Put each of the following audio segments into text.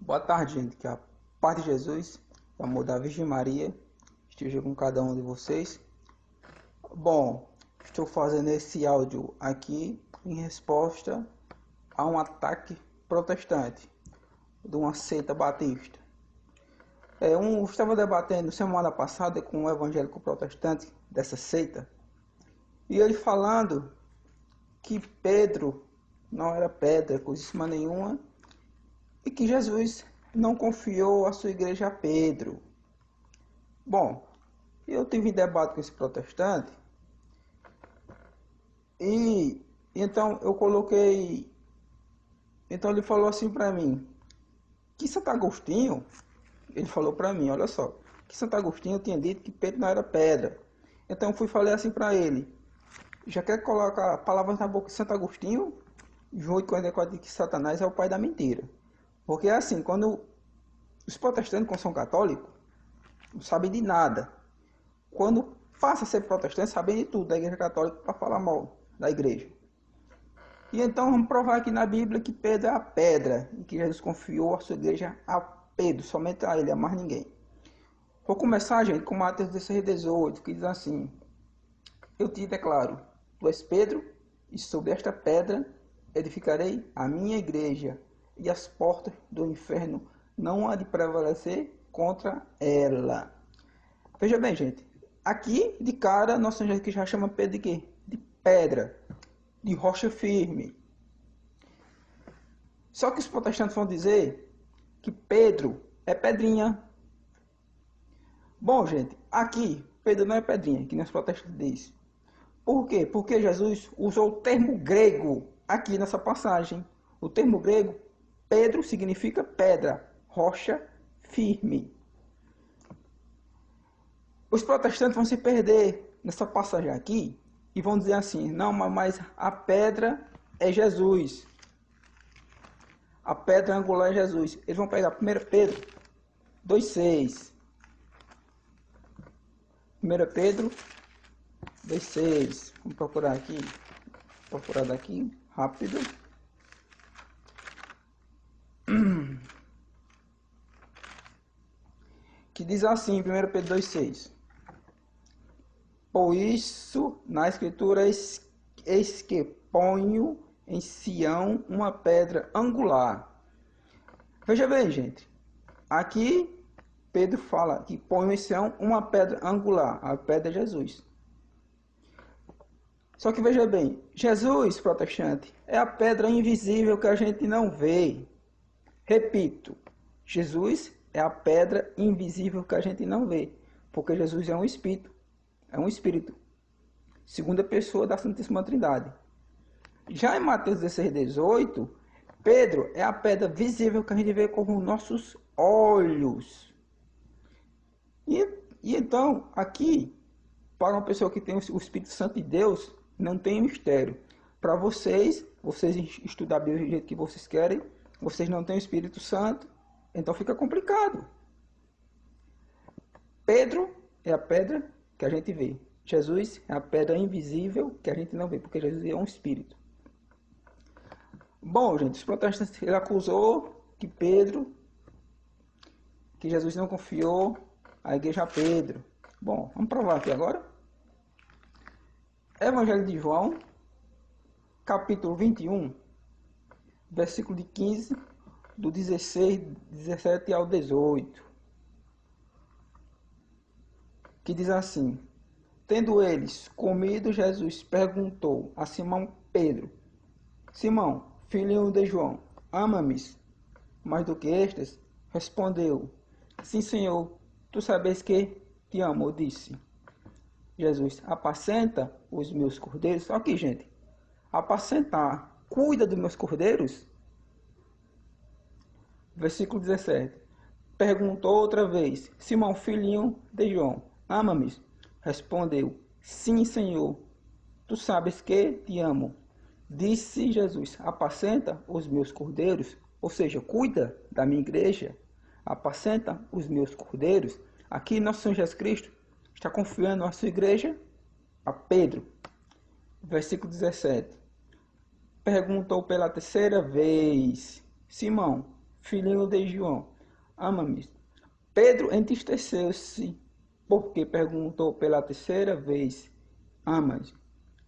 Boa tarde, gente. Que a paz de Jesus, o amor da Virgem Maria esteja com cada um de vocês. Bom, estou fazendo esse áudio aqui em resposta a um ataque protestante de uma seita batista. Eu estava debatendo semana passada com um evangélico protestante dessa seita e ele falando que Pedro não era pedra, coisíssima nenhuma, e que Jesus não confiou a sua igreja a Pedro. Bom, eu tive debate com esse protestante e então eu coloquei. Então ele falou assim para mim que Santo Agostinho, ele falou para mim, olha só, que Santo Agostinho tinha dito que Pedro não era pedra. Então eu fui e falei assim para ele: já quer colocar palavras na boca de Santo Agostinho? João 8,44 diz que Satanás é o pai da mentira. Porque é assim, quando os protestantes, como são católicos, não sabem de nada. Quando passa a ser protestante, sabem de tudo da igreja católica para falar mal da igreja. E então vamos provar aqui na Bíblia que Pedro é a pedra e que Jesus confiou a sua igreja a Pedro, somente a ele, a mais ninguém. Vou começar, gente, com Mateus 16,18, que diz assim: eu te declaro, tu és Pedro, e sobre esta pedra edificarei a minha igreja, e as portas do inferno não há de prevalecer contra ela. Veja bem, gente, aqui de cara, nosso Senhor que já chama Pedro de quê? De pedra, de rocha firme. Só que os protestantes vão dizer que Pedro é pedrinha. Bom, gente, aqui Pedro não é pedrinha, que nem os protestantes dizem. Por quê? Porque Jesus usou o termo grego aqui nessa passagem. O termo grego, Pedro, significa pedra, rocha firme. Os protestantes vão se perder nessa passagem aqui e vão dizer assim: não, mas a pedra é Jesus. A pedra angular é Jesus. Eles vão pegar 1 Pedro 2,6. 1 Pedro 2,6. Vamos procurar aqui. Procurar daqui, rápido. Que diz assim, 1 Pedro 2,6. Por isso, na escritura, eis que ponho em Sião uma pedra angular. Veja bem, gente. Aqui, Pedro fala que põe em Sião uma pedra angular. A pedra é Jesus. Só que veja bem, Jesus, protestante, é a pedra invisível que a gente não vê. Repito, Jesus é a pedra invisível que a gente não vê. Porque Jesus é um Espírito. É um Espírito. Segunda pessoa da Santíssima Trindade. Já em Mateus 16,18, Pedro é a pedra visível que a gente vê com os nossos olhos. E então, aqui, para uma pessoa que tem o Espírito Santo de Deus, não tem mistério. Para vocês estudar a Bíblia do jeito que vocês querem, vocês não têm o Espírito Santo, então fica complicado. Pedro é a pedra que a gente vê. Jesus é a pedra invisível que a gente não vê, porque Jesus é um Espírito. Bom, gente, os protestantes, ele acusou que Jesus não confiou a igreja a Pedro. Bom, vamos provar aqui agora. Evangelho de João, capítulo 21, versículo de 15, do 16, 17 ao 18. Que diz assim: tendo eles comido, Jesus perguntou a Simão Pedro: Simão, filhinho de João, ama-me mais do que estes? Respondeu: sim, Senhor, tu sabes que te amo. Disse Jesus: apacenta os meus cordeiros. Aqui, gente, apacentar, cuida dos meus cordeiros. Versículo 17. Perguntou outra vez: Simão, filhinho de João, ama-me? Respondeu: sim, Senhor, tu sabes que te amo. Disse Jesus: apacenta os meus cordeiros, ou seja, cuida da minha igreja, apacenta os meus cordeiros. Aqui nosso Senhor Jesus Cristo está confiando a sua igreja a Pedro. Versículo 17. Perguntou pela terceira vez: Simão, filhinho de João, ama-me? Pedro entristeceu-se, porque perguntou pela terceira vez, ama-me?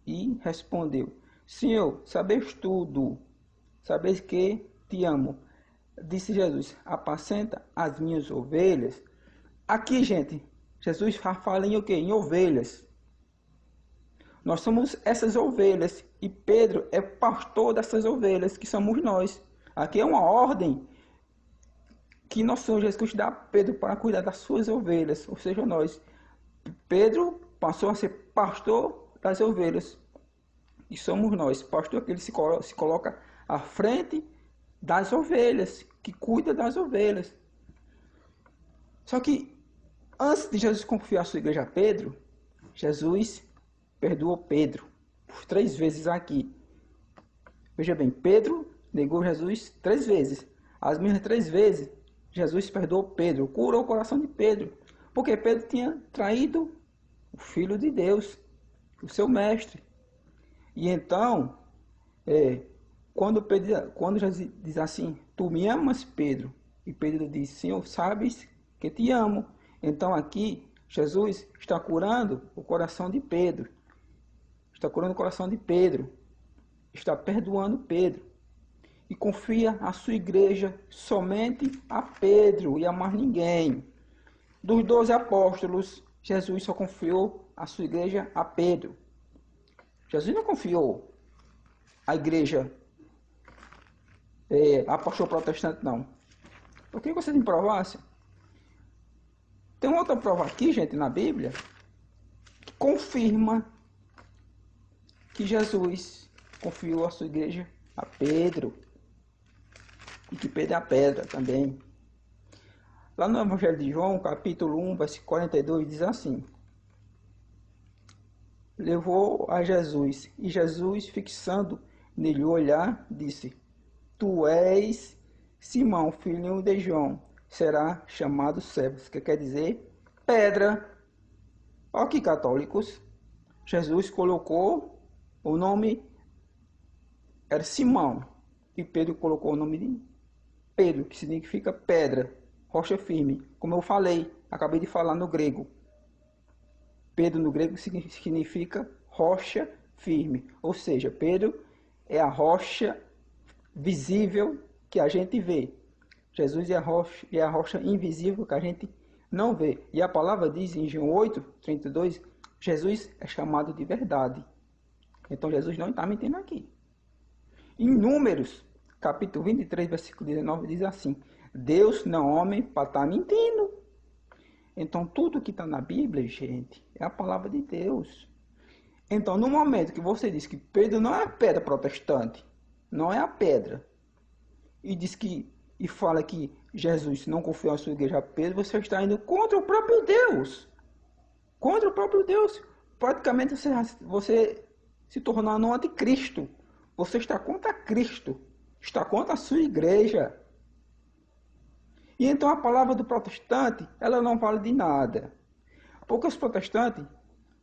E respondeu, Senhor, sabes tudo, sabes que te amo. Disse Jesus, apacenta as minhas ovelhas. Aqui, gente, Jesus fala em o quê? Em ovelhas. Nós somos essas ovelhas e Pedro é pastor dessas ovelhas, que somos nós. Aqui é uma ordem que nosso Senhor Jesus Cristo dá a Pedro para cuidar das suas ovelhas, ou seja, nós. Pedro passou a ser pastor das ovelhas e somos nós, pastor que ele se coloca à frente das ovelhas, que cuida das ovelhas. Só que antes de Jesus confiar a sua igreja a Pedro, Jesus perdoou Pedro por 3 vezes aqui. Veja bem, Pedro negou Jesus 3 vezes. As mesmas 3 vezes, Jesus perdoou Pedro, curou o coração de Pedro, porque Pedro tinha traído o Filho de Deus, o seu mestre. E então, quando Jesus diz assim, tu me amas, Pedro? E Pedro diz, Senhor, sabes que te amo. Então aqui, Jesus está curando o coração de Pedro. Está curando o coração de Pedro. Está perdoando Pedro. E confia a sua igreja somente a Pedro e a mais ninguém. Dos 12 apóstolos, Jesus só confiou a sua igreja a Pedro. Jesus não confiou a igreja a pastor protestante, não. Eu queria que vocês me provassem. Tem outra prova aqui, gente, na Bíblia, que confirma que Jesus confiou a sua igreja a Pedro. E que Pedro é a pedra também. Lá no Evangelho de João, capítulo 1, versículo 42, diz assim. Levou a Jesus, e Jesus, fixando nele o olhar, disse, tu és Simão, filhinho de João, será chamado Cefas, que quer dizer pedra. Olha aqui, católicos, Jesus colocou o nome, era Simão, e Pedro colocou o nome de Pedro, que significa pedra, rocha firme, como eu falei, acabei de falar no grego. Pedro no grego significa rocha firme, ou seja, Pedro é a rocha visível que a gente vê. Jesus é a rocha invisível que a gente não vê. E a palavra diz em João 8:32, Jesus é chamado de verdade. Então Jesus não está mentindo aqui. Em Números, capítulo 23, versículo 19, diz assim, Deus não é homem para estar mentindo. Então tudo que está na Bíblia, gente, é a palavra de Deus. Então no momento que você diz que Pedro não é a pedra protestante, não é a pedra, e diz que e fala que Jesus não confiou a sua igreja a Pedro, você está indo contra o próprio Deus. Contra o próprio Deus. Praticamente você se tornando um anticristo. Você está contra Cristo. Está contra a sua igreja. E então a palavra do protestante, ela não vale de nada. Porque os protestantes,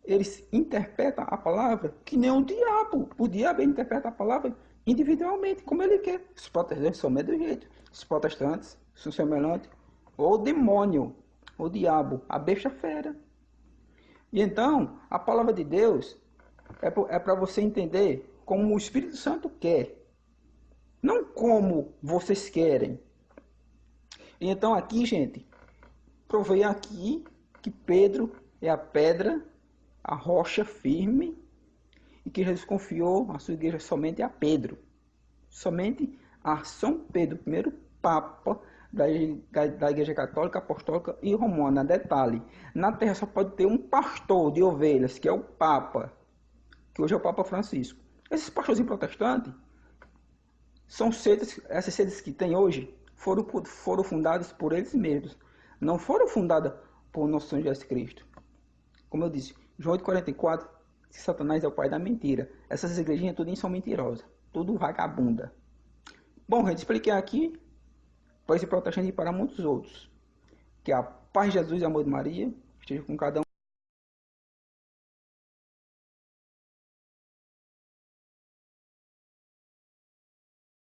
eles interpretam a palavra que nem o diabo. O diabo interpreta a palavra individualmente, como ele quer. Os protestantes são do mesmo jeito. Os protestantes são semelhantes ao demônio, ao diabo, a besta fera. E então, a palavra de Deus é para você entender como o Espírito Santo quer. Não como vocês querem. E então aqui, gente, provei aqui que Pedro é a pedra, a rocha firme, e que Jesus confiou a sua igreja somente a Pedro. Somente a São Pedro, primeiro Papa da Igreja Católica, Apostólica e Romana. Detalhe, na Terra só pode ter um pastor de ovelhas, que é o Papa, que hoje é o Papa Francisco. Esses pastores protestantes são seitas, essas seitas que tem hoje, foram fundadas por eles mesmos. Não foram fundadas por nosso Senhor Jesus Cristo. Como eu disse, João 8,44, que Satanás é o pai da mentira. Essas igrejinhas tudo são mentirosas. Tudo vagabunda. Bom, gente, expliquei aqui para esse protestante e para muitos outros. Que a paz de Jesus e o amor de Maria esteja com cada um.